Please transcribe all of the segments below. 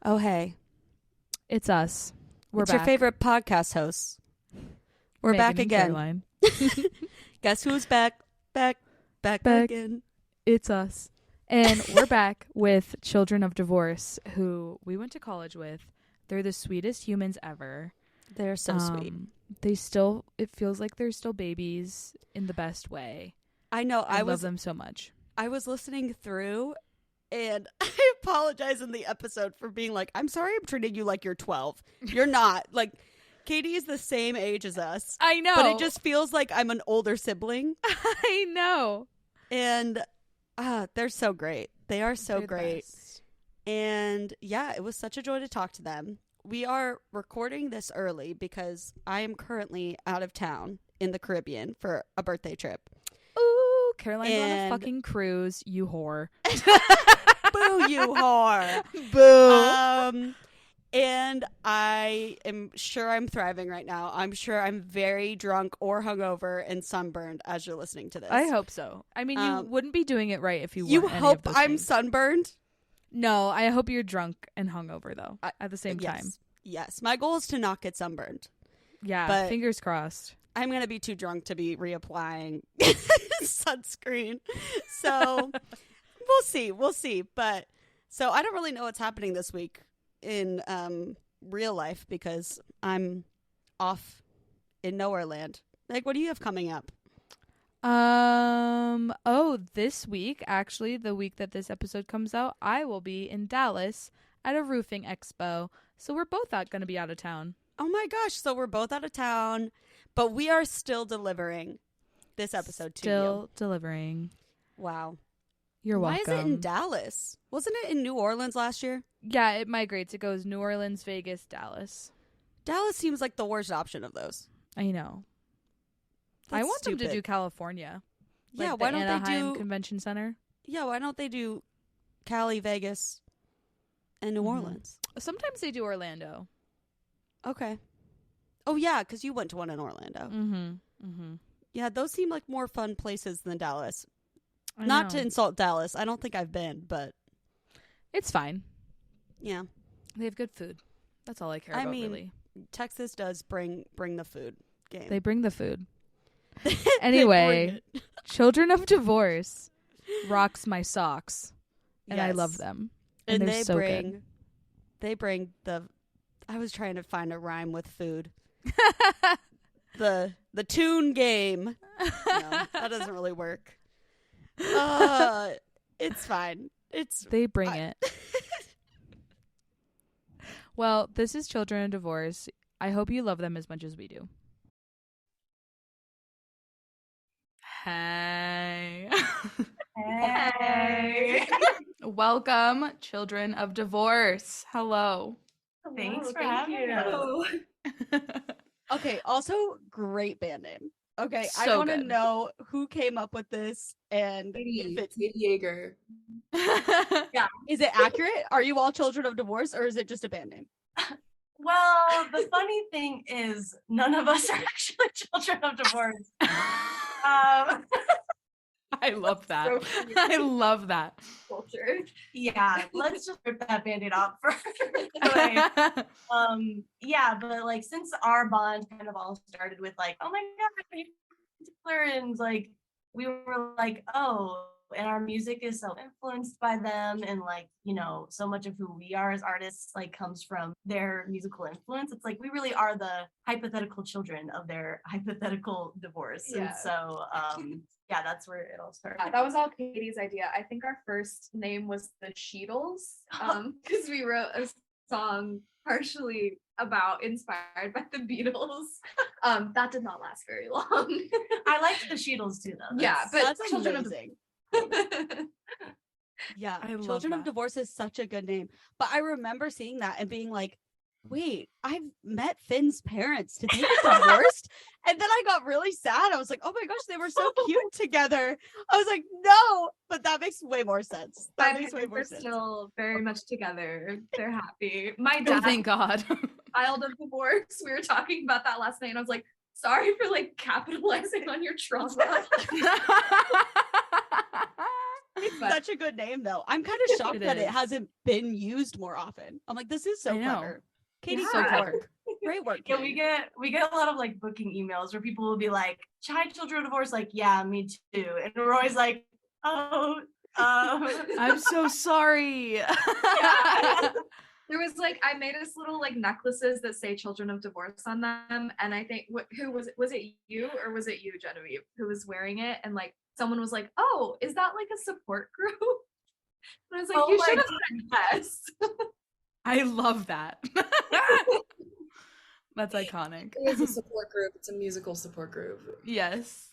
Oh, hey. It's us. We're It's back. your favorite podcast hosts. We're Megan back and again. Caroline. Guess who's back? Back again. It's us. And we're back with Children of Divorce, who we went to college with. They're the sweetest humans ever. They're so sweet. It feels like they're still babies in the best way. I know. I love them so much. I was listening through, and I apologize in the episode for being like, I'm sorry I'm treating you like you're 12. You're not. Like, Katie is the same age as us. I know. But it just feels like I'm an older sibling. I know. And they're so great. They are so great. And yeah, it was such a joy to talk to them. We are recording this early because I am currently out of town in the Caribbean for a birthday trip. Ooh, Caroline's on a fucking cruise, you whore. Boo, you whore. Boo. And I am sure I'm thriving right now. I'm sure I'm very drunk or hungover and sunburned as you're listening to this. I hope so. I mean, you wouldn't be doing it right if you weren't. You any hope of those I'm things. sunburned? No, I hope you're drunk and hungover, though, at the same time. Yes. My goal is to not get sunburned. Yeah, but fingers crossed. I'm going to be too drunk to be reapplying sunscreen. So we'll see. But so I don't really know what's happening this week in real life because I'm off in nowhere land. Like, what do you have coming up? This week, actually, the week that this episode comes out, I will be in Dallas at a roofing expo. So we're both going to be out of town. Oh my gosh. So we're both out of town, but we are still delivering this episode to you. Still delivering. Wow. You're welcome. Why is it in Dallas? Wasn't it in New Orleans last year? Yeah, it migrates. It goes New Orleans, Vegas, Dallas. Dallas seems like the worst option of those. I know. I want them to do California. Like yeah, why don't Anaheim they do Convention Center? Yeah, why don't they do Cali, Vegas, and New Orleans? Sometimes they do Orlando. Okay. Oh yeah, because you went to one in Orlando. Yeah, those seem like more fun places than Dallas. Not to insult Dallas. I don't think I've been, but it's fine. Yeah. They have good food. That's all I care about, really. Texas does bring the food game. They bring the food. Anyway, Children of Divorce rocks my socks. And I love them. And they're so good. They bring the... I was trying to find a rhyme with food. the tune game. No, that doesn't really work. It's fine. They bring it. Well, this is Children of Divorce. I hope you love them as much as we do. Hey. Hey. Welcome, Children of Divorce. Hello. Thanks for having us. Okay, also great band name. Okay, So I want to good. know who came up with this and if it's Katie Yeager. yeah. Is it accurate? Are you all Children of Divorce or is it just a band name? Well, the funny thing is none of us are actually children of divorce. I love that. I love that. Culture. Yeah, let's just rip that Band-Aid off first. Yeah, but like since our bond kind of all started with like, oh my god, and like we were like, oh, and our music is so influenced by them, and like, you know, so much of who we are as artists like comes from their musical influence. It's like we really are the hypothetical children of their hypothetical divorce. Yeah. And so yeah, that's where it all started. Yeah, that was all Katie's idea. I think our first name was the Sheetles, because we wrote a song partially inspired by the Beatles. That did not last very long. I liked the Sheetles too, though. Yeah, but That's Children of amazing. Yeah, I love Children of that. Divorce is such a good name. But I remember seeing that and being like, wait, I've met Finn's parents. Did they get divorced? And then I got really sad. I was like, oh my gosh, they were so cute together. I was like, no, but that makes way more sense. That makes way more They're sense. still very much together. They're happy. My Oh, dad thank God. filed a divorce. We were talking about that last night, and I was like, sorry for like capitalizing on your trauma. It's such a good name, though. I'm kind of shocked that it hasn't been used more often. I'm like, this is so clever. Katie, so clever. Great work. Yeah, we get a lot of like booking emails where people will be like, children of divorce, like, yeah, me too. And we're always like, oh, I'm so sorry. Yeah. There was like, I made us little like necklaces that say children of divorce on them. And I think, who was it? Was it you or was it you, Genevieve, who was wearing it? And like, someone was like, oh, is that like a support group? And I was like, you should have said yes. I love that. That's iconic. It is a support group. It's a musical support group. Yes.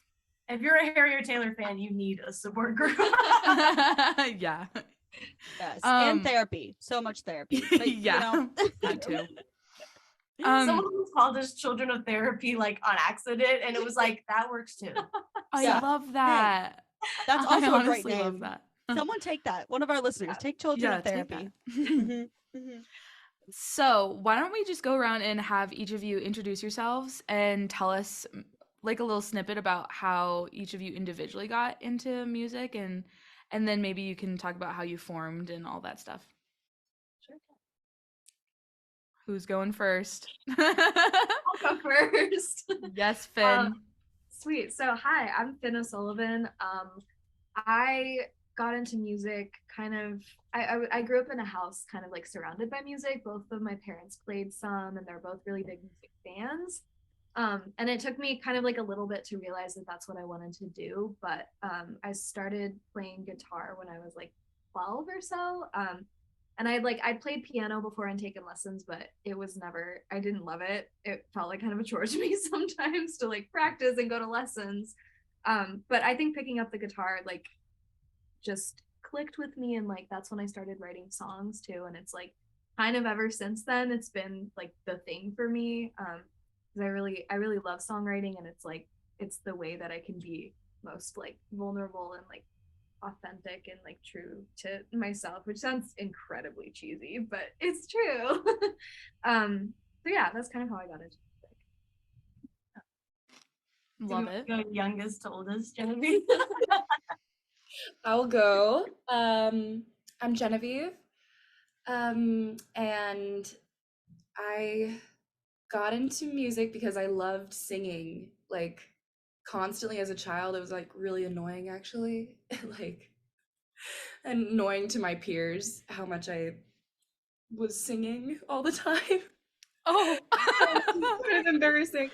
If you're a Harriet Taylor fan, you need a support group. Yeah. Yes. And therapy. So much therapy. But, yeah. That too. Someone was called us children of therapy like on accident, and it was like, that works too. I love that. That's also a great name. Love that. Someone take that. One of our listeners, take children of therapy. So why don't we just go around and have each of you introduce yourselves and tell us like a little snippet about how each of you individually got into music, and then maybe you can talk about how you formed and all that stuff. Sure. Who's going first? I'll go first. Yes, Finn. Sweet. So hi, I'm Finn O'Sullivan. I got into music kind of, I grew up in a house kind of like surrounded by music. Both of my parents played some, and they're both really big music fans. And it took me kind of like a little bit to realize that that's what I wanted to do. But I started playing guitar when I was like 12 or so. And I'd played piano before and taken lessons, but it was never, I didn't love it. It felt like kind of a chore to me sometimes to like practice and go to lessons. But I think picking up the guitar like just clicked with me, and like that's when I started writing songs too. And it's like kind of ever since then it's been like the thing for me. Because I really love songwriting, and it's like it's the way that I can be most like vulnerable and like authentic and like true to myself, which sounds incredibly cheesy, but it's true. So yeah, that's kind of how I got into music. Love it. Go youngest to oldest, Genevieve. I'll go. I'm Genevieve. And I got into music because I loved singing like constantly as a child. It was like really annoying actually. Like annoying to my peers how much I was singing all the time. Oh, kind of embarrassing.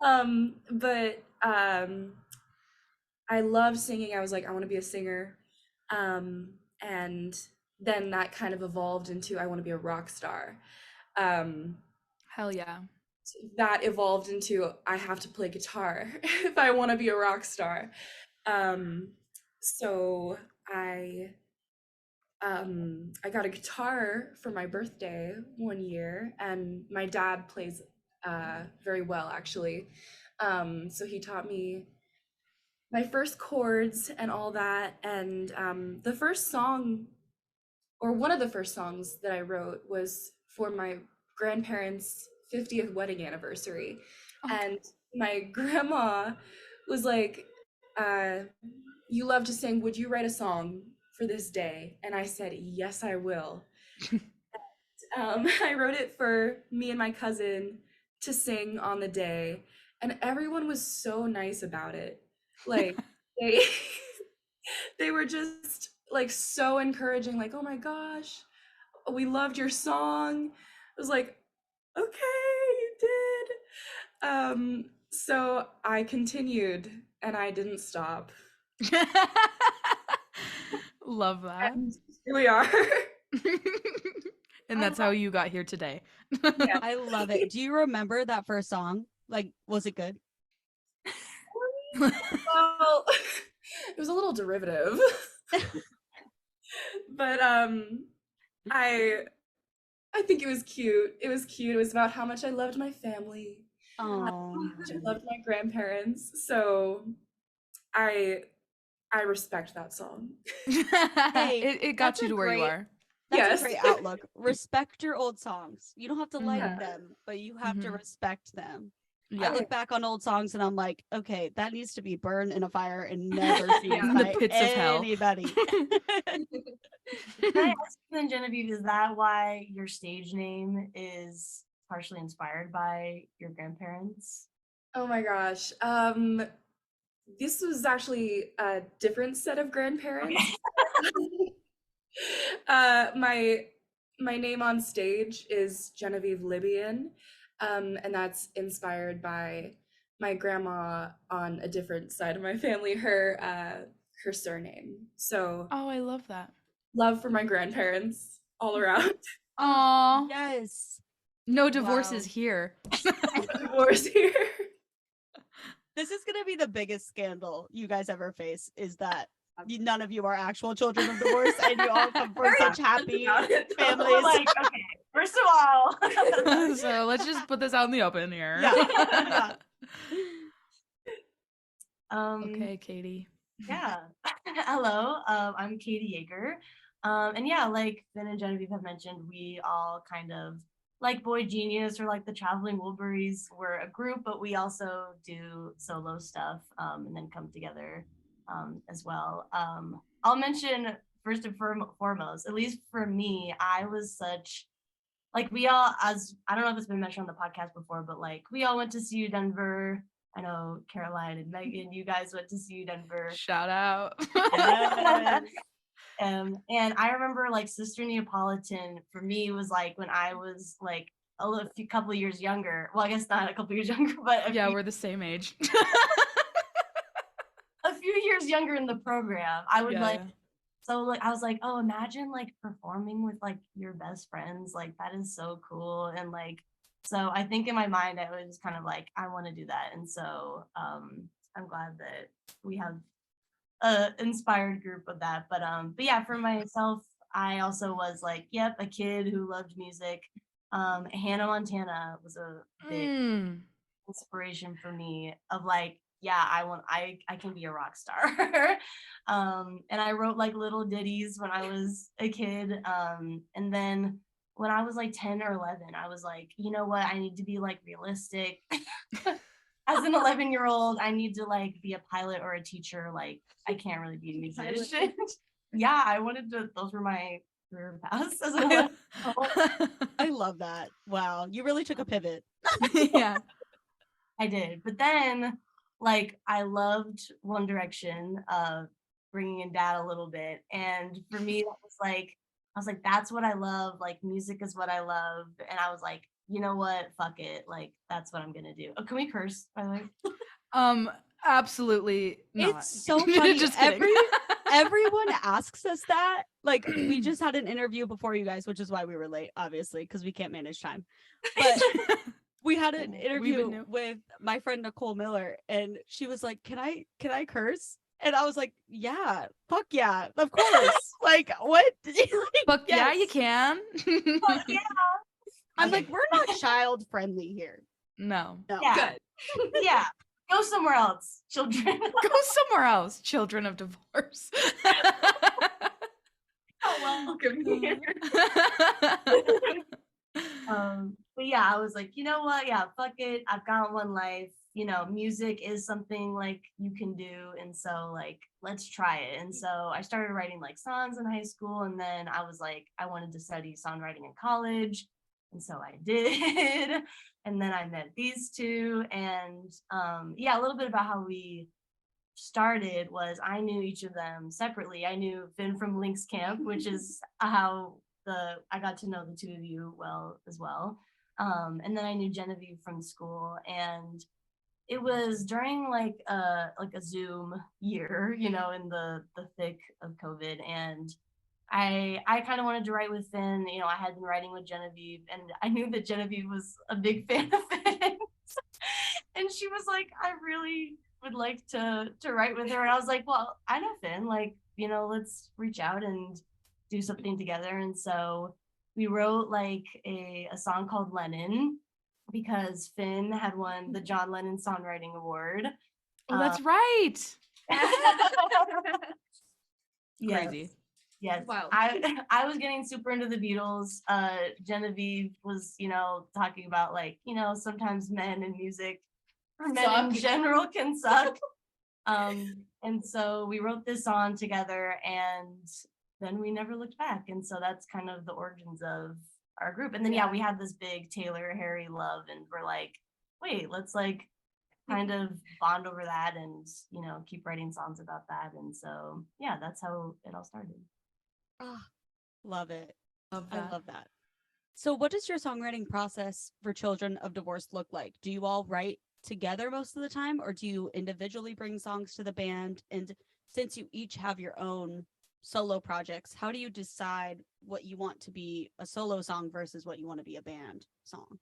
But I loved singing. I was like, I want to be a singer. And then that kind of evolved into I want to be a rock star. hell yeah. That evolved into I have to play guitar if I want to be a rock star. So I got a guitar for my birthday one year, and my dad plays very well actually. So he taught me my first chords and all that. And the first song, or one of the first songs that I wrote, was for my grandparents' 50th wedding anniversary. And my grandma was like, you love to sing, would you write a song for this day? And I said, yes, I will. I wrote it for me and my cousin to sing on the day, and everyone was so nice about it. Like they were just like so encouraging, like, oh my gosh, we loved your song. I was like, okay, you did. So I continued and I didn't stop. Love that. And here we are. And that's how you got here today. Yeah. I love it. Do you remember that first song? Like, was it good? Well, it was a little derivative. But I think it was cute. It was cute. It was about how much I loved my family. Oh, How much I loved my grandparents. So I respect that song. Hey, it got that's you a to where you great- are. that's Yes. a great outlook. Respect your old songs. You don't have to like Mhm. them, but you have to Mhm. respect them. I look back on old songs and I'm like, okay, that needs to be burned in a fire and never seen In the by pits of hell. anybody. Can I ask you then, Genevieve, is that why your stage name is partially inspired by your grandparents? Oh my gosh. This was actually a different set of grandparents. My name on stage is Genevieve Libyan, and that's inspired by my grandma on a different side of my family, her surname. So Oh, I love that. love for my grandparents all around. Aw. Yes. No divorces Wow. here. Divorce here. This is going to be the biggest scandal you guys ever face, is that none of you are actual children of divorce and you all come from such happy families. Like, okay, first of all. So let's just put this out in the open here. Yeah. Okay, Katie. Yeah. Hello, I'm Katie Yeager. And yeah, like Finn and Genevieve have mentioned, we all kind of, like boygenius or like the Traveling Wilburys, we're a group, but we also do solo stuff and then come together as well. I'll mention first and foremost, at least for me, I was such, like we all, as I don't know if it's been mentioned on the podcast before, but like we all went to CU Denver. I know Caroline and Megan, you guys went to CU Denver. Shout out. And I remember like Sister Neapolitan for me was like when I was like a couple of years younger. Well, I guess not a couple of years younger, but We're the same age. a few years younger in the program. I would so like I was like, oh, imagine like performing with like your best friends. Like that is so cool. And like so I think in my mind I was kind of like, I want to do that. And so I'm glad that we have inspired group of that, but yeah, for myself, I also was like, yep, a kid who loved music. Hannah Montana was a big inspiration for me of like, yeah, I can be a rock star. And I wrote like little ditties when I was a kid, and then when I was like 10 or 11, I was like, you know what, I need to be like realistic. As an 11-year-old, I need to like be a pilot or a teacher. Like I can't really be a musician. Yeah, I wanted to. Those were my career paths as an 11-year-old. I love that. Wow, you really took a pivot. Yeah, I did. But then, like, I loved One Direction, bringing in Dad a little bit, and for me, that was like, I was like, that's what I love. Like, music is what I love, and I was like, you know what? Fuck it. Like, that's what I'm gonna do. Oh, can we curse, by the way? Absolutely not. It's so funny. Just kidding. Everyone asks us that. Like, we just had an interview before you guys, which is why we were late, obviously, because we can't manage time. But we had an interview with my friend Nicole Miller, and she was like, can I curse? And I was like, yeah, fuck yeah, of course. Like, what? Fuck yeah, you can. Fuck yeah. I'm like, we're not child friendly here. No. Yeah. Good. Yeah. Go somewhere else, children. Go somewhere else, children of divorce. Welcome here. But yeah, I was like, you know what? Yeah, fuck it. I've got one life. You know, music is something like you can do. And so like, let's try it. And so I started writing like songs in high school. And then I was like, I wanted to study songwriting in college. And so I did. And then I met these two. And yeah, a little bit about how we started was I knew each of them separately. I knew Finn from Lynx Camp, which is how I got to know the two of you well as well. And then I knew Genevieve from school, and it was during like a Zoom year, you know, in the thick of COVID, and I kind of wanted to write with Finn. You know, I had been writing with Genevieve, and I knew that Genevieve was a big fan of Finn. And she was like, I really would like to write with her. And I was like, well, I know Finn, like, you know, let's reach out and do something together. And so we wrote like a song called Lennon, because Finn had won the John Lennon Songwriting Award. Oh, that's right. Crazy. Yes. Wow. I was getting super into the Beatles. Genevieve was, you know, talking about like, you know, sometimes men and music men in general can suck. And so we wrote this song together, and then we never looked back. And so that's kind of the origins of our group. And then we had this big Taylor Harry love, and we're like, wait, let's like kind of bond over that and, you know, keep writing songs about that. And so that's how it all started. Oh, love it. Love that. I love that. So what does your songwriting process for Children of Divorce look like? Do you all write together most of the time, or do you individually bring songs to the band? And since you each have your own solo projects, how do you decide what you want to be a solo song versus what you want to be a band song?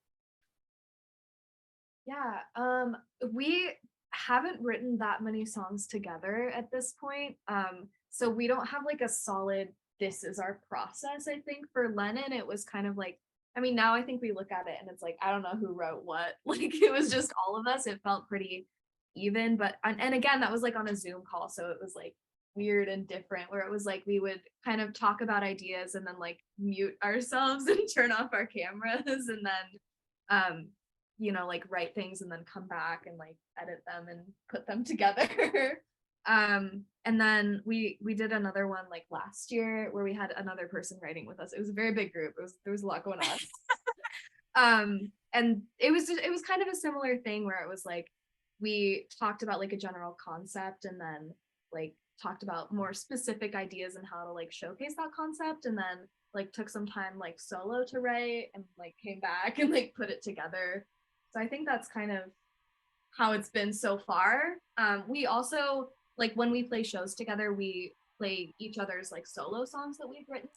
Yeah, we haven't written that many songs together at this point. So we don't have like a solid, this is our process. I think for Lennon, it was kind of like, I mean, now I think we look at it and it's like, I don't know who wrote what. Like it was just all of us. It felt pretty even, but, and again, that was like on a Zoom call. So it was like weird and different, where it was like, we would kind of talk about ideas and then like mute ourselves and turn off our cameras and then, you know, like write things and then come back and like edit them and put them together. And then we did another one like last year where we had another person writing with us. It was a very big group. There was a lot going on. And it was kind of a similar thing where it was like we talked about like a general concept and then like talked about more specific ideas and how to like showcase that concept, and then like took some time like solo to write and like came back and like put it together. So I think that's kind of how it's been so far. We also, like when we play shows together, we play each other's like solo songs that we've written.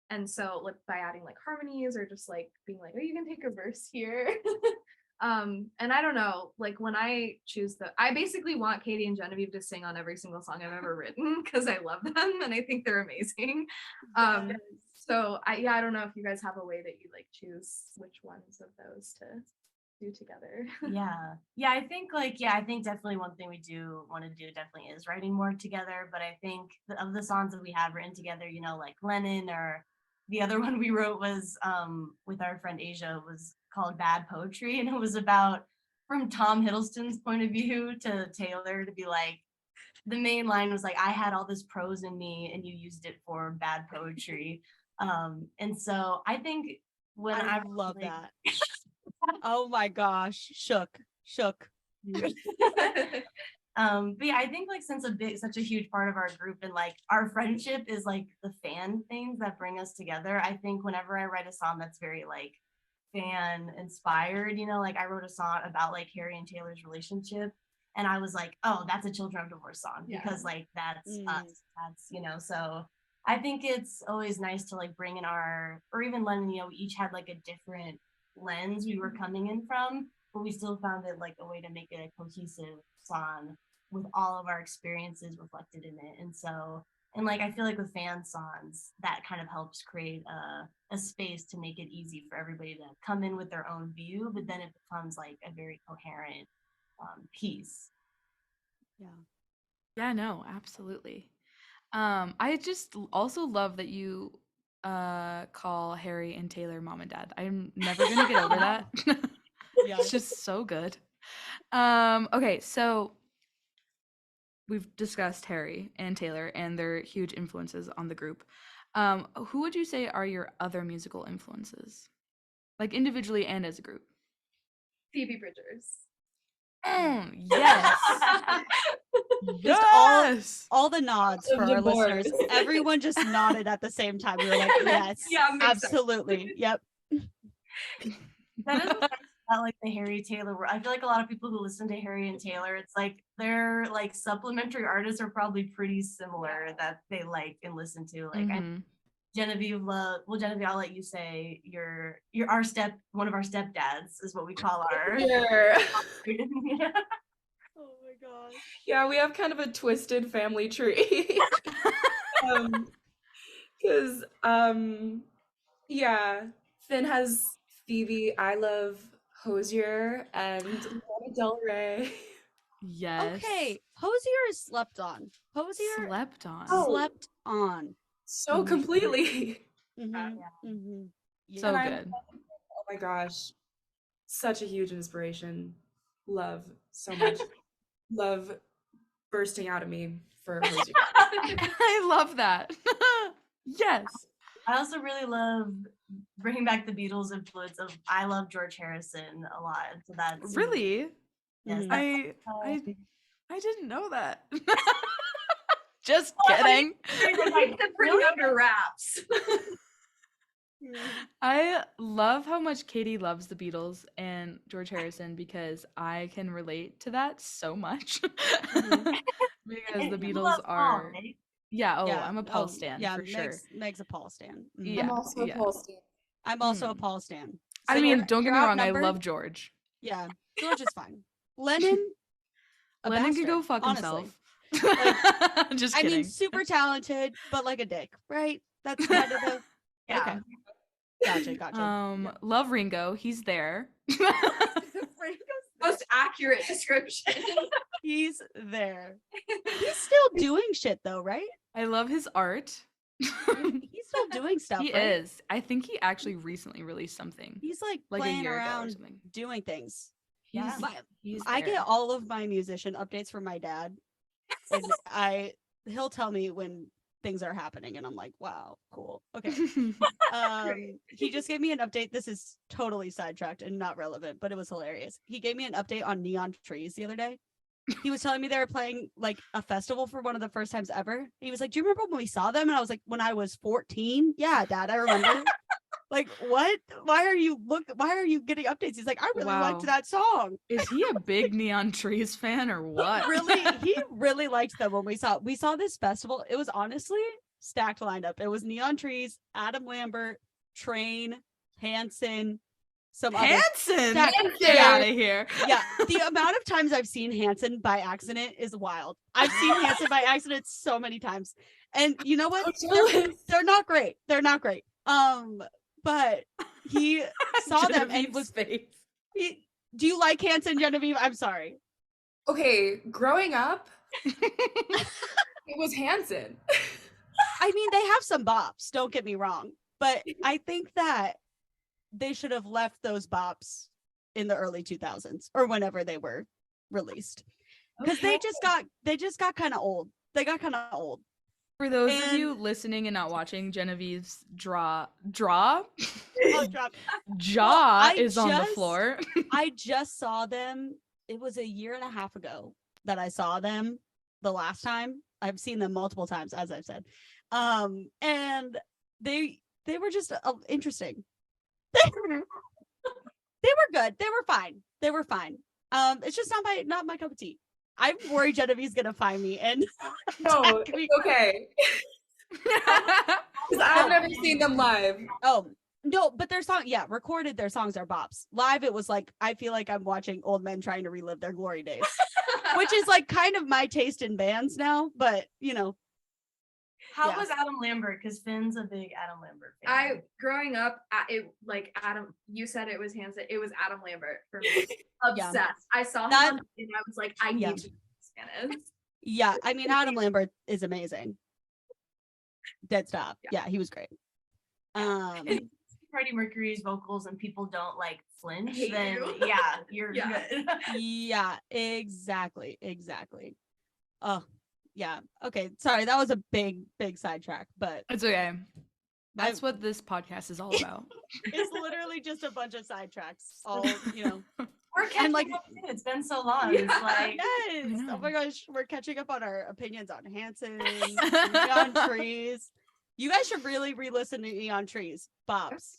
And so like by adding like harmonies or just like being like, oh, you can take a verse here. And I don't know, like when I I basically want Katie and Genevieve to sing on every single song I've ever written because I love them and I think they're amazing. So I don't know if you guys have a way that you like choose which ones of those to do together. I think definitely one thing we do want to do definitely is writing more together. But I think of the songs that we have written together, you know, like Lennon, or the other one we wrote was with our friend Asia, was called Bad Poetry, and it was about from Tom Hiddleston's point of view to Taylor, to be like, the main line was like, I had all this prose in me and you used it for bad poetry. And so I think when I love that. Oh my gosh, shook. But I think like since such a huge part of our group and like our friendship is like the fan things that bring us together, I think whenever I write a song that's very like fan inspired, you know, like I wrote a song about like Harry and Taylor's relationship, and I was like, oh, that's a Children of Divorce song because like that's us, that's, you know. So I think it's always nice to like bring in or even Lennon, you know, we each had like a different lens we were coming in from, but we still found it like a way to make it a cohesive song with all of our experiences reflected in it. And so, and like I feel like with fan songs, that kind of helps create a space to make it easy for everybody to come in with their own view, but then it becomes like a very coherent piece. Yeah, no, absolutely. I just also love that you call Harry and Taylor mom and dad. I'm never gonna get over that. It's just so good. Okay, so we've discussed Harry and Taylor and their huge influences on the group. Who would you say are your other musical influences, like individually and as a group? Phoebe Bridgers. Yes. Just all the nods for our listeners. Everyone just nodded at the same time. We were like, yes, absolutely. Yep. That is not like the Harry Taylor. I feel like a lot of people who listen to Harry and Taylor, it's like their like supplementary artists are probably pretty similar that they like and listen to. Like Genevieve, Genevieve, I'll let you say you're one of our stepdads is what we call our. Oh my gosh. Yeah, we have kind of a twisted family tree. Because Finn has Phoebe, I love Hosier, and Lana Del Rey. Yes. Okay, Hosier is slept on. Hosier slept on. Slept on. So completely. So good. Oh my gosh. Such a huge inspiration. love so much. Love bursting out of me for Hosier. I love that. Yes. I also really love bringing back the Beatles influence of I love George Harrison a lot. So that's Really? yes. Mhm. I didn't know that. Just Oh, I thought kidding. Keep them pretty under wraps. I love how much Katie loves the Beatles and George Harrison because I can relate to that so much. Because the You Beatles love Paul, are, right? yeah, Yeah. I'm a Paul stan for sure. Meg's a Paul stan. Yeah. I'm also a Paul stan. I'm also a Paul stan. I So mean, you're- don't get you're me wrong, I outnumbered. love George. Yeah, George is fine. Lennon, a Lennon can go bastard, fuck honestly. himself. Just I kidding. mean, super talented, but like a dick, right? That's kind of the Yeah. okay. Gotcha. Love Ringo. He's there. Most accurate description. He's there. He's still doing shit though, right? I love his art. He's still doing stuff. He right? is. I think he actually recently released something He's like like a playing year ago or around, something. doing things. He's, My- there. I get all of my musician updates from my dad, and he'll tell me when things are happening, and I'm like, wow, cool, okay. He just gave me an update. This is totally sidetracked and not relevant, but it was hilarious. He gave me an update on Neon Trees the other day. He was telling me they were playing like a festival for one of the first times ever. He was like, do you remember when we saw them? And I was like, when I was 14. Yeah, Dad, I remember. Like, what? Why are you getting updates? He's like, I really liked Wow. that song. Is he a big Neon Trees fan or what? He really liked them when we saw this festival. It was honestly stacked lineup. It was Neon Trees, Adam Lambert, Train, Hanson, some others. Hanson! Hanson! Get out of here. Yeah, the amount of times I've seen Hanson by accident is wild. I've seen Hanson by accident so many times. And you know what? They're not great. They're not great. But he saw them and was face. do you like Hanson, Genevieve? I'm sorry. Okay, growing up, it was Hanson. I mean, they have some bops, don't get me wrong. But I think that they should have left those bops in the early 2000s or whenever they were released. Because they just got kind of old. They got kind of old. For those of you listening and not watching, Genevieve's jaw is on the floor. I just saw them. It was a year and a half ago that I saw them the last time. I've seen them multiple times, as I've said. And they were just interesting. They were good. They were fine. They were fine. It's just not my cup of tea. I'm worried Genevieve's gonna find me and No, it's okay. Because I've never seen them live. Oh no, but their song, recorded, their songs are bops. Live, it was like I feel like I'm watching old men trying to relive their glory days, which is like kind of my taste in bands now. But you know, How was Adam Lambert? Because Finn's a big Adam Lambert fan. I growing up, Adam. You said it was Hanson. It was Adam Lambert for me. Obsessed. I saw him on, and I was like, I need to know Spanish. Yeah, I mean Adam Lambert is amazing. Dead stop. Yeah, he was great. Freddie Mercury's vocals and people don't like flinch, Hate then you. you're Yeah. good. Yeah, exactly. Oh, yeah. Okay, sorry, that was a big sidetrack, but It's okay. That's what this podcast is all about. it's literally just a bunch of sidetracks. All We're catching like- up too. It's been so long. Yeah. It's like yes. know. Oh my gosh, we're catching up on our opinions on Hanson, Neon Trees. You guys should really re-listen to Neon Trees. Bops.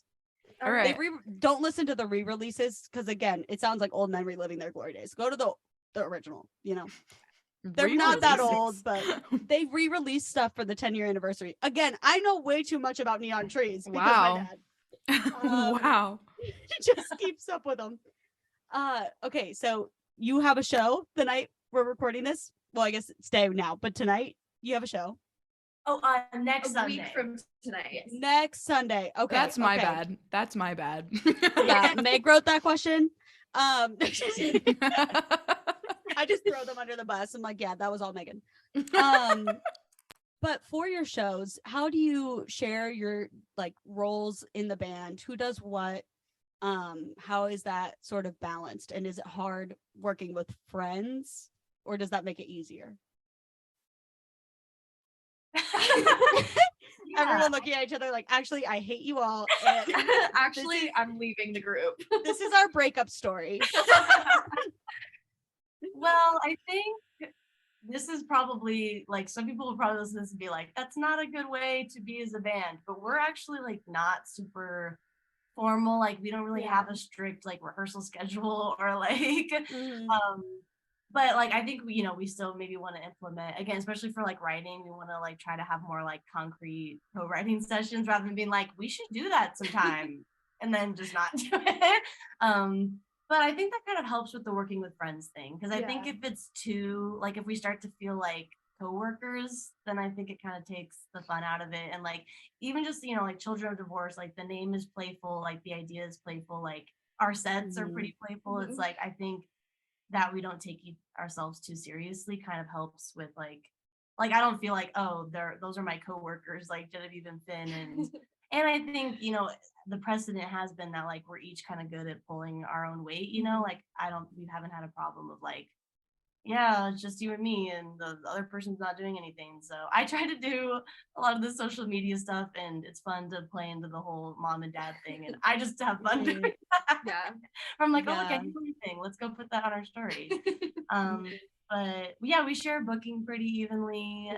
All right. Don't listen to the re-releases because again, it sounds like old men reliving their glory days. Go to the original. They're not that old, but they re-released stuff for the 10-year anniversary. Again, I know way too much about Neon Trees because Wow. my dad Wow. just keeps up with them. Okay, so you have a show the night we're recording this. Well, I guess it's day now, but tonight you have a show. next A Sunday. week from tonight. Next Sunday. Okay. That's my okay. bad. That's my bad. Yeah, Meg wrote that question. I just throw them under the bus. I'm like, yeah, that was all Megan. But for your shows, how do you share your like roles in the band? Who does what? How is that sort of balanced? And is it hard working with friends, or does that make it easier? Everyone looking at each other like, actually, I hate you all. And Actually, I'm leaving the group. this is our breakup story. Well, I think this is probably like some people will probably listen to this and be like, that's not a good way to be as a band, but we're actually like not super formal. Like we don't really have a strict like rehearsal schedule or like but like I think we still maybe want to implement again, especially for like writing, we want to like try to have more like concrete co-writing sessions rather than being like, we should do that sometime and then just not do it. But I think that kind of helps with the working with friends thing, because I think if it's too like if we start to feel like coworkers, then I think it kind of takes the fun out of it. And like even just like Children of Divorce, like the name is playful, like the idea is playful, like our sets are pretty playful. It's like I think that we don't take ourselves too seriously kind of helps with like I don't feel like, oh, those are my coworkers like Genevieve and Finn, and I think the precedent has been that like we're each kind of good at pulling our own weight, like we haven't had a problem of like, yeah, it's just you and me and the other person's not doing anything. So I try to do a lot of the social media stuff, and it's fun to play into the whole mom and dad thing, and I just have fun doing that. Yeah. I'm like, oh look, I do everything, let's go put that on our story. But yeah, we share booking pretty evenly.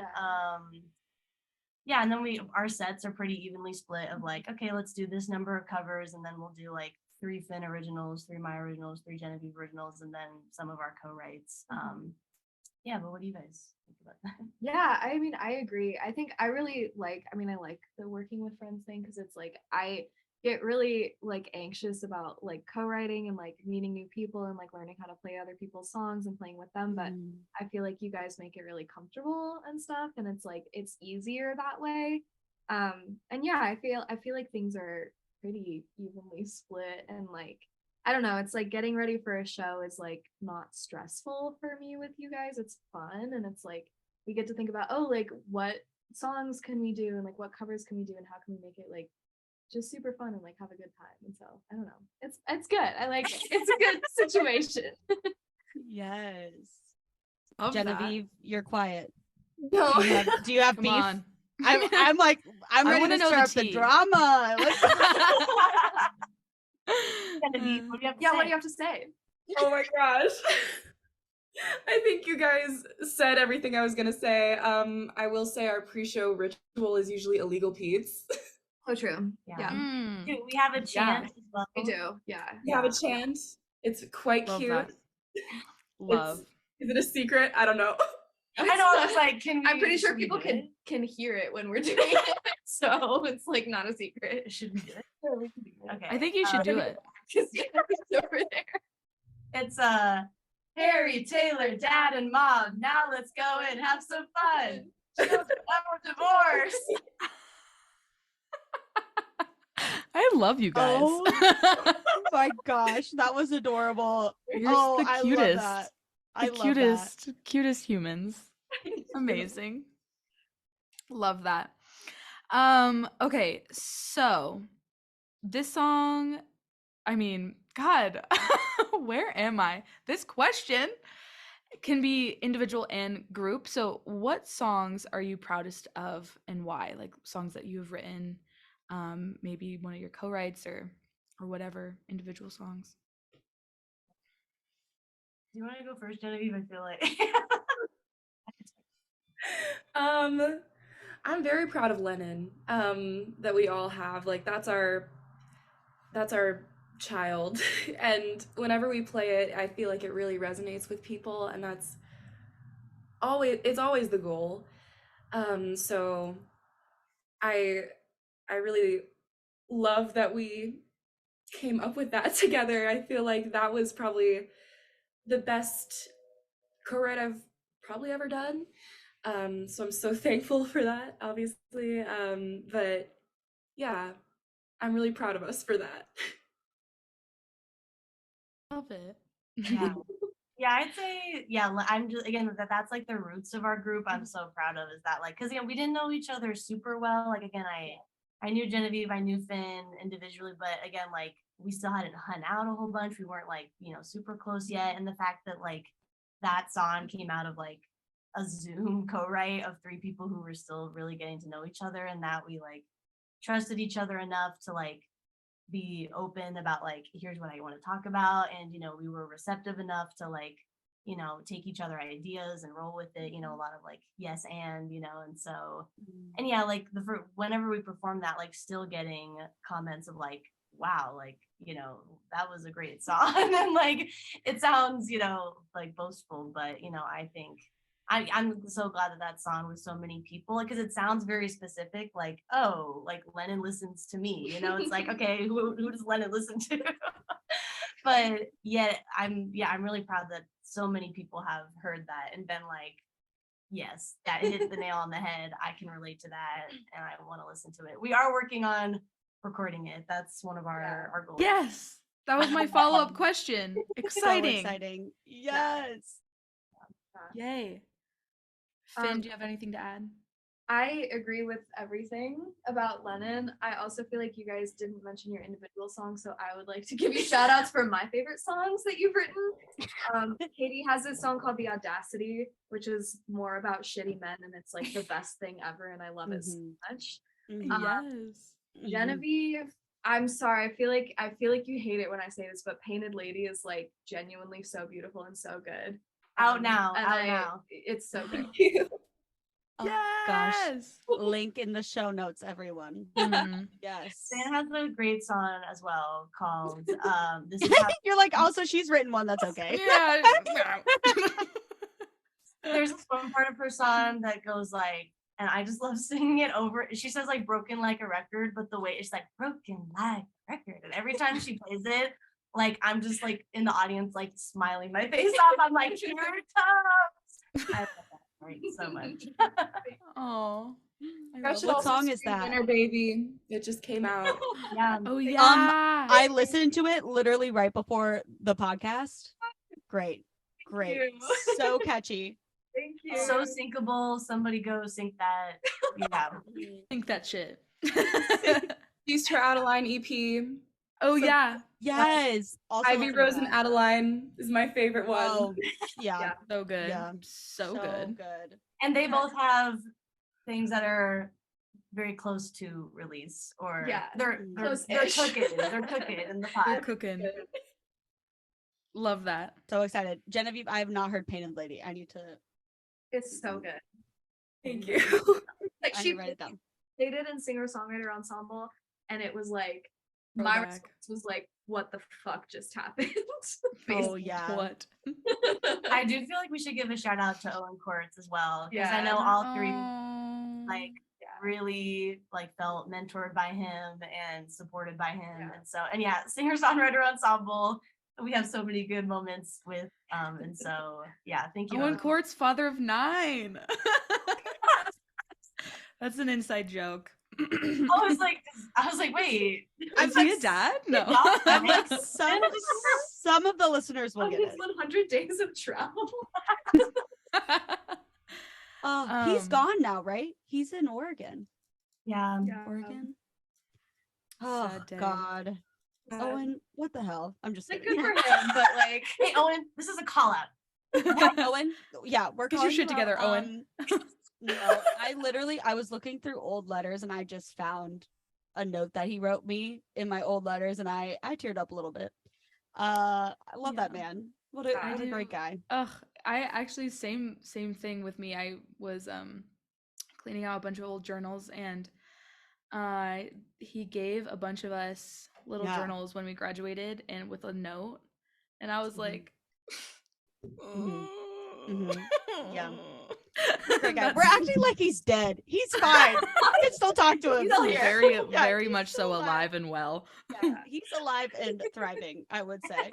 And then our sets are pretty evenly split of like, okay, let's do this number of covers, and then we'll do like 3 Finn originals, 3 my originals, 3 Genevieve originals, and then some of our co-writes. But what do you guys think about that? Yeah, I mean, I agree. I think I really I like the working with friends thing, because it's like I get really like anxious about like co-writing and like meeting new people and like learning how to play other people's songs and playing with them. But I feel like you guys make it really comfortable and stuff, and it's like it's easier that way. And yeah, I feel like things are pretty evenly split, and like I don't know, it's like getting ready for a show is like not stressful for me with you guys. It's fun, and it's like we get to think about, oh, like what songs can we do and like what covers can we do and how can we make it like just super fun and like have a good time. And so I don't know, it's good. I like it. It's a good situation. Yes. Love Genevieve, you're quiet. No. Do you have Come beef? on. I'm like, I'm I ready wanna to know the start the tea. drama. Genevieve, what do you have to Yeah, say? what do you have to say? Oh my gosh. I think you guys said everything I was gonna say. I will say our pre-show ritual is usually illegal Pete's. Oh, true. Yeah. Mm, Do we have a chant as well? We do. Yeah. We have a chant. It's quite love cute. that. Love. Is it a secret? I don't know. I know, I was like, I'm pretty sure should we people do can hear it when we're doing it, so it's like not a secret. it? Should we do it? Or we can do it? Okay. I think you should do it. Because it's over there. It's Harry, Taylor, Dad, and Mom. Now let's go and have some fun. Children of Divorce. I love you guys. Oh my gosh, that was adorable. You're Oh, the I cutest. love that. I The love that. cutest humans. Amazing. Love that. Okay, so this song, I mean, God, where am I? This question can be individual and group. So what songs are you proudest of and why? Like songs that you've written, maybe one of your co-writes or whatever, individual songs. Do you want to go first, Genevieve? I feel like. I'm very proud of Lennon. That we all have. Like that's our child. And whenever we play it, I feel like it really resonates with people, and it's always the goal. So I really love that we came up with that together. I feel like that was probably the best co-write I've probably ever done. So I'm so thankful for that, obviously. But yeah, I'm really proud of us for that. Love it. Yeah. Yeah, I'd say, yeah, I'm just, again, that's like the roots of our group. I'm so proud of is that like, because, we didn't know each other super well. Like, again, I knew Genevieve, I knew Finn individually, but again, like we still hadn't hung out a whole bunch. We weren't like, super close yet. And the fact that like that song came out of like a Zoom co-write of 3 people who were still really getting to know each other, and that we like trusted each other enough to like be open about like, here's what I want to talk about. And, we were receptive enough to like, take each other ideas and roll with it, a lot of like, yes, and, and so, and yeah, like whenever we perform that, like still getting comments of like, wow, like, that was a great song. And like, it sounds, like boastful, but, I think I'm so glad that song with so many people, because it sounds very specific, like, oh, like Lennon listens to me, it's like, okay, who does Lennon listen to? But yet I'm really proud that so many people have heard that and been like, yes, that hit the nail on the head. I can relate to that and I want to listen to it. We are working on recording it. That's one of our goals. Yes. That was my follow-up question. Exciting. So exciting. Yes. Yay. Finn, do you have anything to add? I agree with everything about Lennon. I also feel like you guys didn't mention your individual songs, so I would like to give you shout outs for my favorite songs that you've written. Katie has this song called The Audacity, which is more about shitty men, and it's like the best thing ever, and I love it so much. Yes. Genevieve, I'm sorry, I feel like you hate it when I say this, but Painted Lady is like genuinely so beautiful and so good. Out now. It's so good. Oh, gosh. Link in the show notes, everyone. Yes. Sam has a great song as well called This Is How. You're like, also she's written one that's okay. Yeah. There's this one part of her song that goes like, and I just love singing it over. She says like broken like a record, but the way it's like broken like a record. And every time she plays it, like I'm just like in the audience, like smiling my face off. I'm like, here it comes. I love that part so much. Oh. What song is that? Winter Baby. It just came out. Yeah. Oh yeah. I listened to it literally right before the podcast. Great. So catchy. Thank you. So syncable. Somebody go sync that. Yeah. Think that shit. Used her Adeline EP. Oh yeah. Yes. Also Ivy Rose and Adeline is my favorite one. Oh, yeah. So good. Yeah. So good. And they both have things that are very close to release, or they're cooking. They're cooking in the pot. They're cooking. Love that. So excited. Genevieve, I have not heard Painted Lady. I need to. It's so good. Thank you. Like I she need to write it down. they did in singer-songwriter ensemble, and it was like my Throwback. response was like, what the fuck just happened? Oh yeah. What? I do feel like we should give a shout out to Owen Courts as well, because I Yeah. know all three like really like felt mentored by him and supported by him, and so singer songwriter ensemble. We have so many good moments with and so thank you. Owen Courts, father of 9. That's an inside joke. I was like, wait, Is he a dad? No. I'm like, some of the listeners will On get his it. 100 days of travel. He's gone now, right? He's in Oregon. Yeah. Oregon. Oh Sad day. God. Owen, what the hell? I'm just Like, kidding. good for him, but like, Hey Owen, this is a call out. Owen, yeah, we're Get your calling shit you together, out. Owen. No, I was looking through old letters and I just found a note that he wrote me in my old letters, and I teared up a little bit. I love that man. What a great guy. Ugh, I actually same thing with me. I was cleaning out a bunch of old journals, and he gave a bunch of us little journals when we graduated, and with a note, and I was like, Yeah. Great guy. We're acting like he's dead. He's fine. I can still talk to him. He's still here. Very he's much so still alive and well. Yeah, he's alive and thriving, I would say.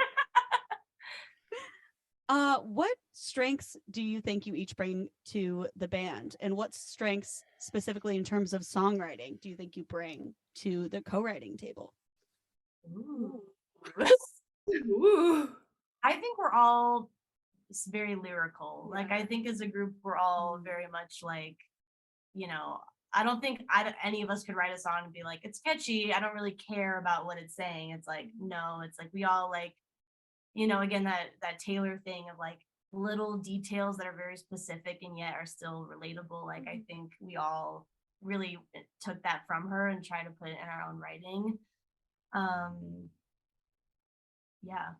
What strengths do you think you each bring to the band, and what strengths specifically in terms of songwriting do you think you bring to the co-writing table? Ooh. Ooh. I think we're all very lyrical. Like I think as a group we're all very much like, I don't think any of us could write a song and be like, it's catchy, I don't really care about what it's saying. It's like, no, it's like we all like, again, that Taylor thing of like little details that are very specific and yet are still relatable. Like I think we all really took that from her and tried to put it in our own writing. Yeah.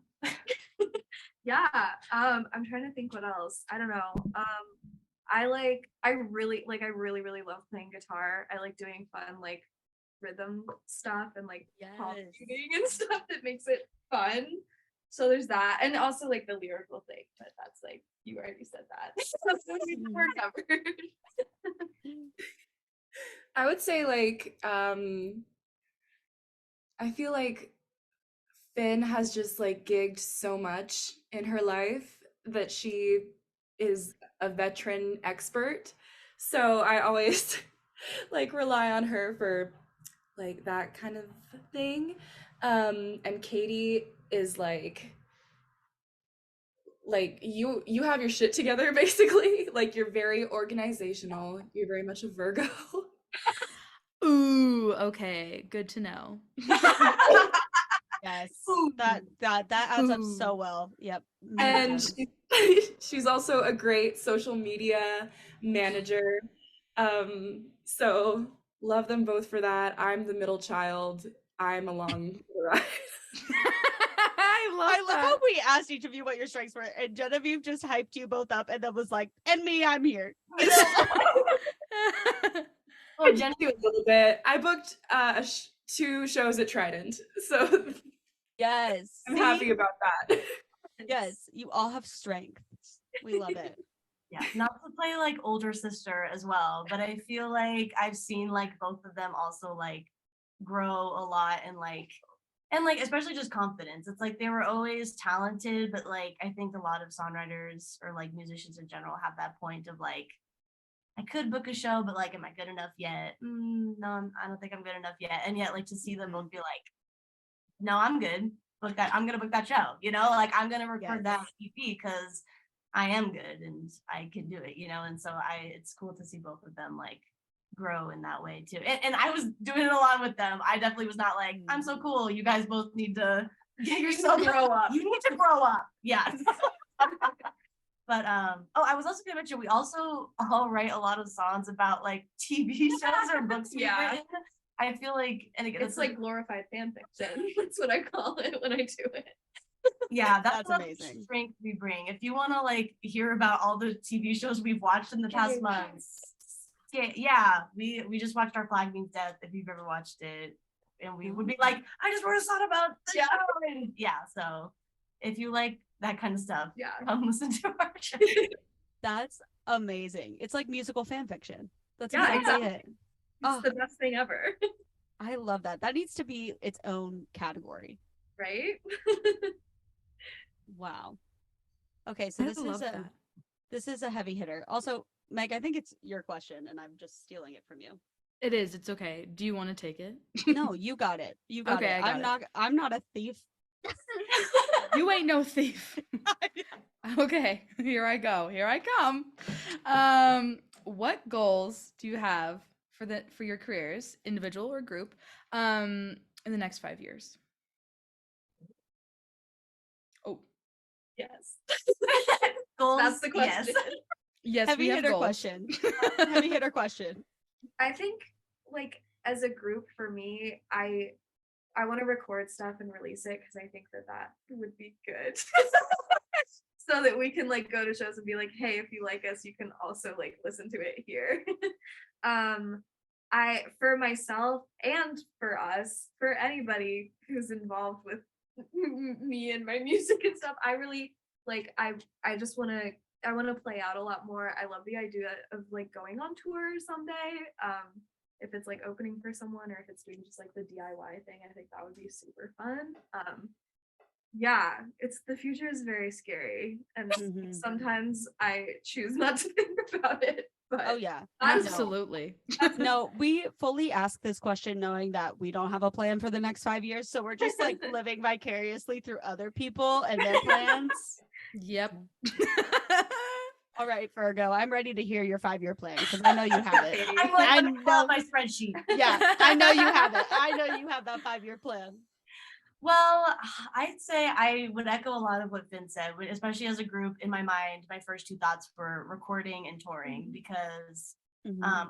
Yeah. I'm trying to think what else. I don't know. I really love playing guitar. I like doing fun like rhythm stuff and like pop shooting and stuff that makes it fun. So there's that, and also like the lyrical thing, but that's like you already said that. We're covered. I would say like I feel like Finn has just like gigged so much in her life that she is a veteran expert. So I always like rely on her for like that kind of thing. And Katie is like you have your shit together basically. Like you're very organizational. You're very much a Virgo. Ooh, okay, good to know. Yes, that adds up so well. Yep. And she's also a great social media manager. So love them both for that. I'm the middle child. I'm along for the ride. I love how we asked each of you what your strengths were, and Genevieve just hyped you both up, and then was like, "And me, I'm here." Oh, Genevieve, a little bit. I booked 2 shows at Trident, so Yes, I'm happy about that. Yes, you all have strengths. We love it. Yeah, not to play like older sister as well, but I feel like I've seen like both of them also like grow a lot and like especially just confidence. It's like they were always talented, but like I think a lot of songwriters or like musicians in general have that point of like, I could book a show, but like, am I good enough yet? No, I don't think I'm good enough yet. And yet, like to see them both be like, no, I'm good. Book that. I'm gonna book that show. Like I'm gonna record that EP because I am good and I can do it. And so it's cool to see both of them like grow in that way too. And I was doing it a lot with them. I definitely was not like, I'm so cool. You guys both need to get yourself grow up. You need to grow up. Yeah. But I was also gonna mention we also all write a lot of songs about like TV shows or books we've written. I feel like, and again, it's like glorified fan fiction. That's what I call it when I do it. Yeah, that's amazing. Strength we bring. If you want to like hear about all the TV shows we've watched in the past months, we just watched Our Flag Means Death. If you've ever watched it, and we would be like, I just wrote a song about the show. And so if you like that kind of stuff, come listen to our show. That's amazing. It's like musical fan fiction. That's exactly it. It's the best thing ever. I love that. That needs to be its own category. Right? Wow. Okay, so this is a heavy hitter. Also, Meg, I think it's your question and I'm just stealing it from you. It is. It's okay. Do you want to take it? No, you got it. You got it. I'm not a thief. You ain't no thief. Okay, here I go. Here I come. What goals do you have for your careers, individual or group, in the next 5 years? Oh, yes. Goals. That's the question. Yes, heavy hitter question. Heavy hitter question. I think, like, as a group, for me, I want to record stuff and release it because I think that would be good. So that we can like go to shows and be like, hey, if you like us, you can also like listen to it here. For myself and for us, for anybody who's involved with me and my music and stuff, I really like I want to play out a lot more. I love the idea of like going on tour someday. If it's like opening for someone or if it's doing just like the DIY thing, I think that would be super fun. It's the future is very scary and sometimes I choose not to think about it. But oh yeah, absolutely. No, we fully ask this question knowing that we don't have a plan for the next 5 years, so we're just like living vicariously through other people and their plans. Yep. All right, Virgo, I'm ready to hear your 5-year plan because I know you have it. I'm like, I let me pull out know. my spreadsheet. Yeah, I know you have it. I know you have that 5-year plan. Well, I'd say I would echo a lot of what Finn said, especially as a group. In my mind, my first two thoughts were recording and touring because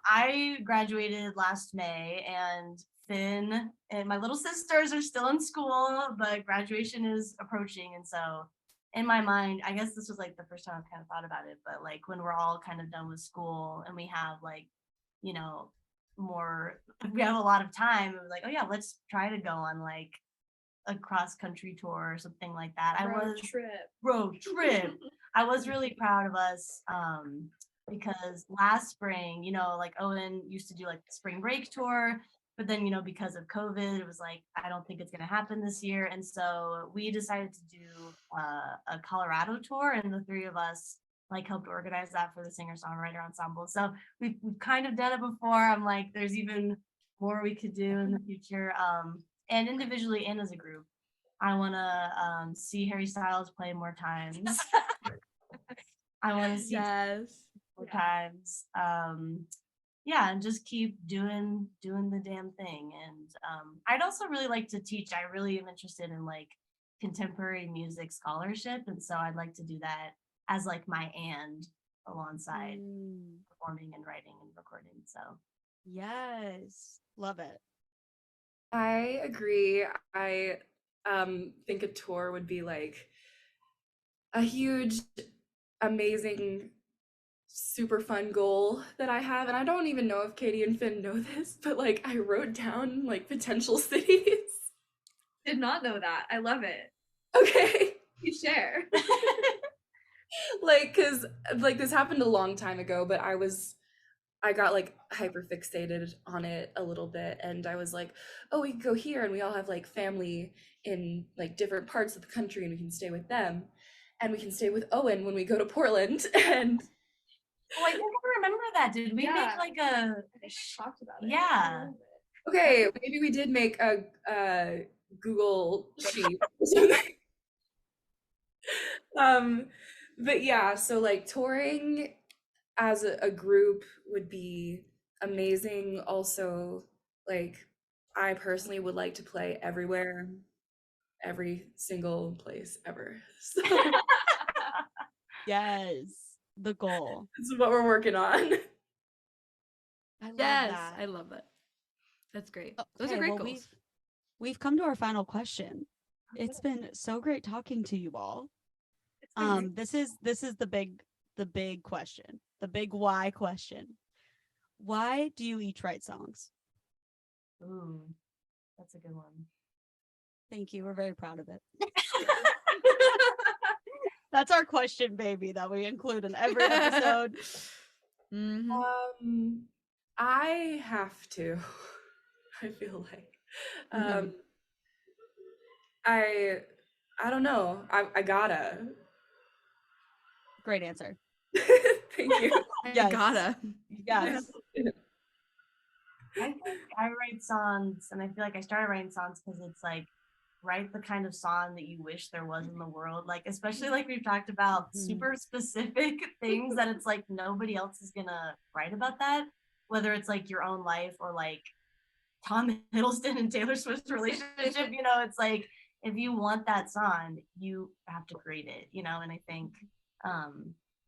I graduated last May, and Finn and my little sisters are still in school, but graduation is approaching. And so in my mind, I guess this was like the first time I've kind of thought about it, but like when we're all kind of done with school and we have like, you know, we have a lot of time, it was like, oh yeah, let's try to go on like a cross country tour or something like that. Road trip. I was really proud of us because last spring, you know, like Owen used to do like the spring break tour, but then, you know, because of COVID, it was like, I don't think it's going to happen this year. And so we decided to do a Colorado tour, and the three of us like helped organize that for the singer-songwriter ensemble. So we've kind of done it before. I'm like, there's even more we could do in the future. And individually and as a group, I want to see Harry Styles play more times. I want to see more times. Yeah, and just keep doing the damn thing. And I'd also really like to teach. I really am interested in like contemporary music scholarship, and so I'd like to do that as like my alongside performing and writing and recording. So yes, love it. I agree. I think a tour would be like a huge, amazing, super fun goal that I have. And I don't even know if Katie and Finn know this, but like I wrote down like potential cities. Did not know that. I love it. Okay. You share. Like, cause like this happened a long time ago, but I got like hyper fixated on it a little bit, and I was like, oh, we can go here and we all have like family in like different parts of the country and we can stay with them, and we can stay with Owen when we go to Portland. And I think I remember that. Did we make like a I think we talked about it. Yeah. okay, maybe we did make a Google sheet or something. But yeah, so like touring as a group would be amazing. Also, like I personally would like to play everywhere, every single place ever. So Yes, the goal. this is what we're working on. I love Yes, that. I love it. That's great. Okay, Those are great well, goals. We've come to our final question. It's been so great talking to you all. This is the big question, the big why question. Why do you each write songs? Ooh, that's a good one. Thank you. We're very proud of it. That's our question, baby, that we include in every episode. I have to. I feel like I don't know. I gotta. Great answer. Thank you. Yes. Gotta. Yes. I think I write songs, and I feel like I started writing songs because it's like write the kind of song that you wish there was in the world. Like, especially like we've talked about super specific things that it's like nobody else is gonna write about that, whether it's like your own life or like Tom Hiddleston and Taylor Swift's relationship. You know, it's like if you want that song, you have to create it, you know. And I think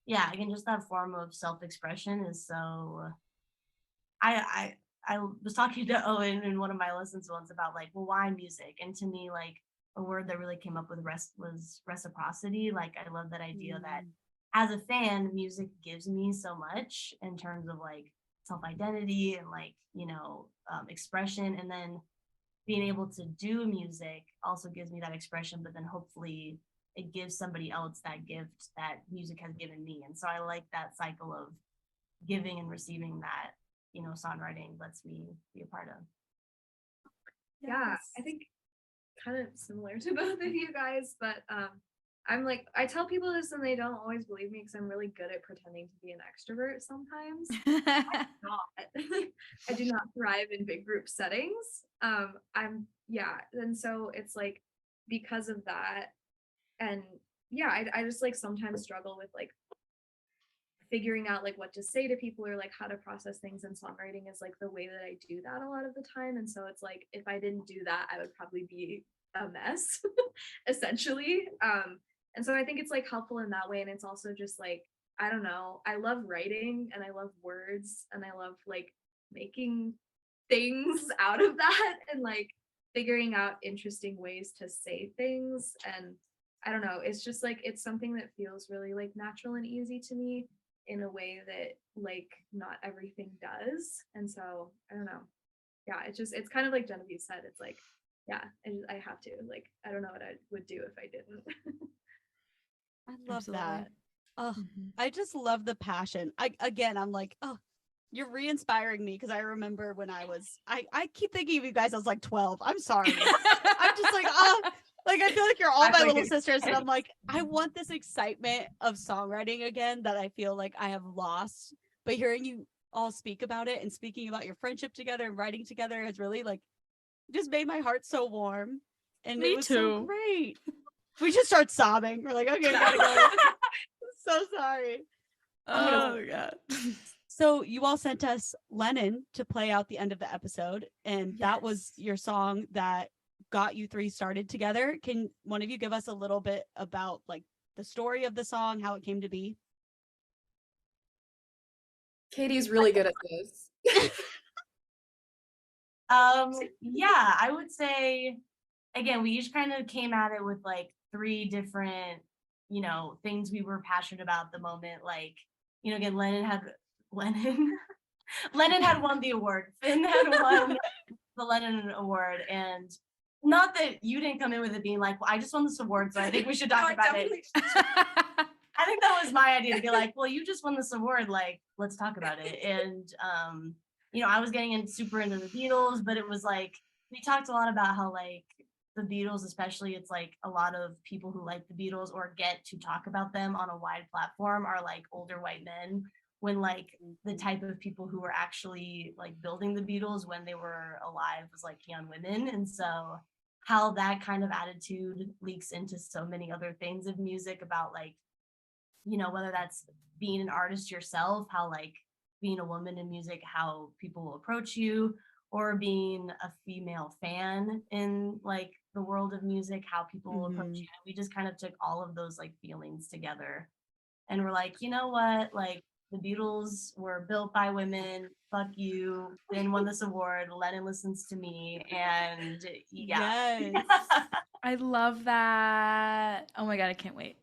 yeah, again, just that form of self-expression is so I was talking to Owen in one of my lessons once about like, well, why music? And to me, like a word that really came up with was reciprocity. Like I love that idea that as a fan, music gives me so much in terms of like self-identity and like, you know, expression. And then being able to do music also gives me that expression, but then hopefully it gives somebody else that gift that music has given me. And so I like that cycle of giving and receiving that, you know, songwriting lets me be a part of. Yeah, I think kind of similar to both of you guys, but I'm like, I tell people this and they don't always believe me because I'm really good at pretending to be an extrovert sometimes. I'm not. I do not thrive in big group settings. And so it's like because of that, and yeah, I just like sometimes struggle with like figuring out like what to say to people or like how to process things in songwriting is like the way that I do that a lot of the time. And so it's like if I didn't do that, I would probably be a mess essentially. And so I think it's like helpful in that way. And it's also just like, I don't know, I love writing and I love words and I love like making things out of that and like figuring out interesting ways to say things. And I don't know, it's just like it's something that feels really like natural and easy to me in a way that like not everything does. And so I don't know, yeah, it's kind of like Genevieve said, it's like, yeah, and I have to, like, I don't know what I would do if I didn't. I love Absolutely. that. Oh, Mhm. I just love the passion. I'm like, oh, you're re-inspiring me because I remember when I keep thinking of you guys as like 12. I'm sorry. I'm just like, oh, like I feel like you're all my little sisters, and I'm like, I want this excitement of songwriting again that I feel like I have lost. But hearing you all speak about it and speaking about your friendship together and writing together has really like just made my heart so warm. And Me it was so too. great. We just start sobbing. We're like, okay, gotta go. So sorry. Oh my god. So you all sent us Lennon to play out the end of the episode, and that was your song that got you three started together. Can one of you give us a little bit about like the story of the song, how it came to be? Katie's really good at this. Yeah, I would say, again, we each kind of came at it with like three different, things we were passionate about at the moment. Like, again, Lennon had won the award. Finn had won the Lennon Award. And not that you didn't come in with it being like, well, I just won this award, so I think we should talk about it. I think that was my idea to be like, well, you just won this award, like, let's talk about it. And, I was getting super into the Beatles, but it was like, we talked a lot about how like the Beatles, especially, it's like a lot of people who like the Beatles or get to talk about them on a wide platform are like older white men, when like the type of people who were actually like building the Beatles when they were alive was like young women. And so how that kind of attitude leaks into so many other things of music about like, whether that's being an artist yourself, how like being a woman in music, how people will approach you, or being a female fan in like the world of music, how people will approach you. We just kind of took all of those like feelings together and we're like, you know what, like the Beatles were built by women, fuck you, Finn won this award, Lennon listens to me, and yeah. Yes. I love that. Oh my god, I can't wait.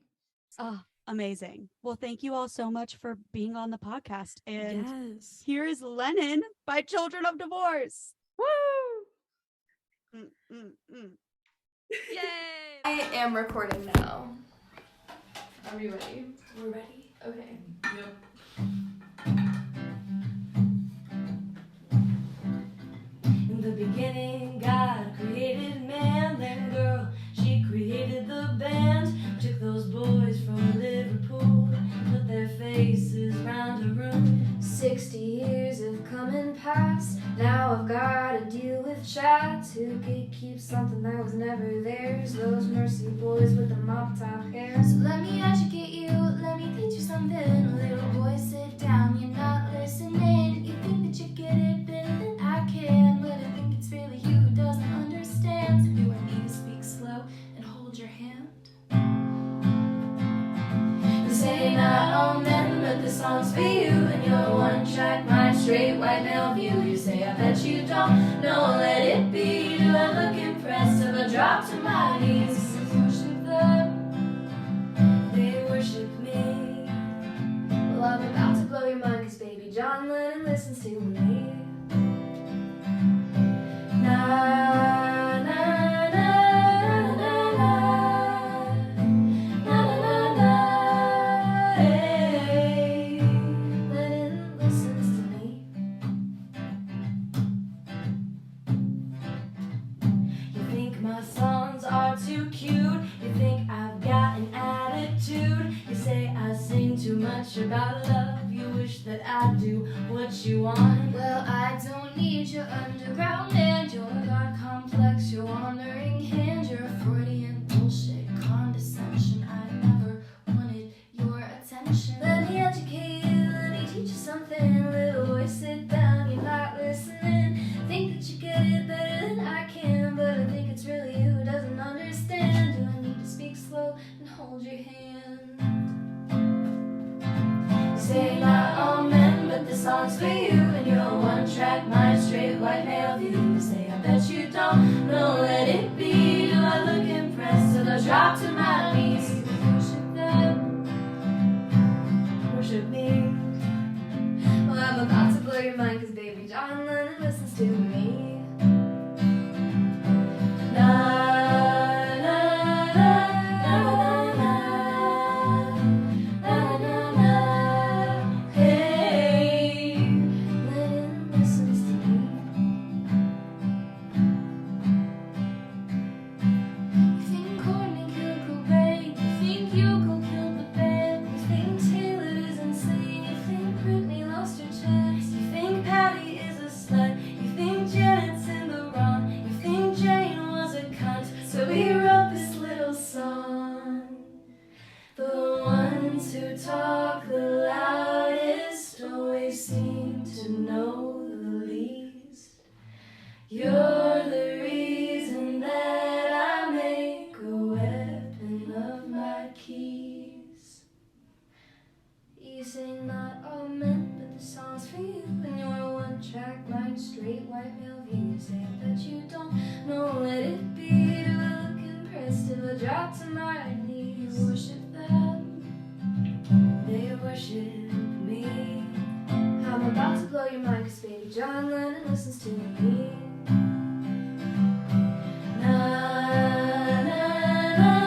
Oh, amazing. Well, thank you all so much for being on the podcast. And Yes. here is Lennon by Children of Divorce. Woo! Yay! I am recording now. Are we ready? We're ready? Okay. Yep. In the beginning, God created man, then girl, she created the band. Took those boys from Liverpool, put their faces round a room. 60 years have come and passed. Now I've got to deal with chads who gatekeep something that was never theirs. Those mercy boys with the mop top hair. So let me educate you, let me teach you something. Little boy, sit down, you're not listening. You think that you get it better than I can, but I think it's really you who doesn't understand. So do I need to speak slow and hold your hand? You say not all men, but this song's for you. And your one-track mind, straight white male view. You say I bet you don't know, let it be. Do I look impressed if I drop to my knees? Worship them, they worship me. Well, I'm about to blow your mind, 'cause baby John Lennon listens to me. Na, na, na, na, na. Na, na, na, hey. Lennon listens to me. You think my songs are too cute. You think I've got an attitude. You say I sing too much about love. You wish that I'd do what you want. Well, I don't need your underground man, your God complex, your wandering hand, your Freudian bullshit condescension. I never wanted your attention. Let me educate you, drop to my knees, worship them, they worship me. I'm about to blow your mind, 'cause baby John Lennon listens to me. Na, na, na.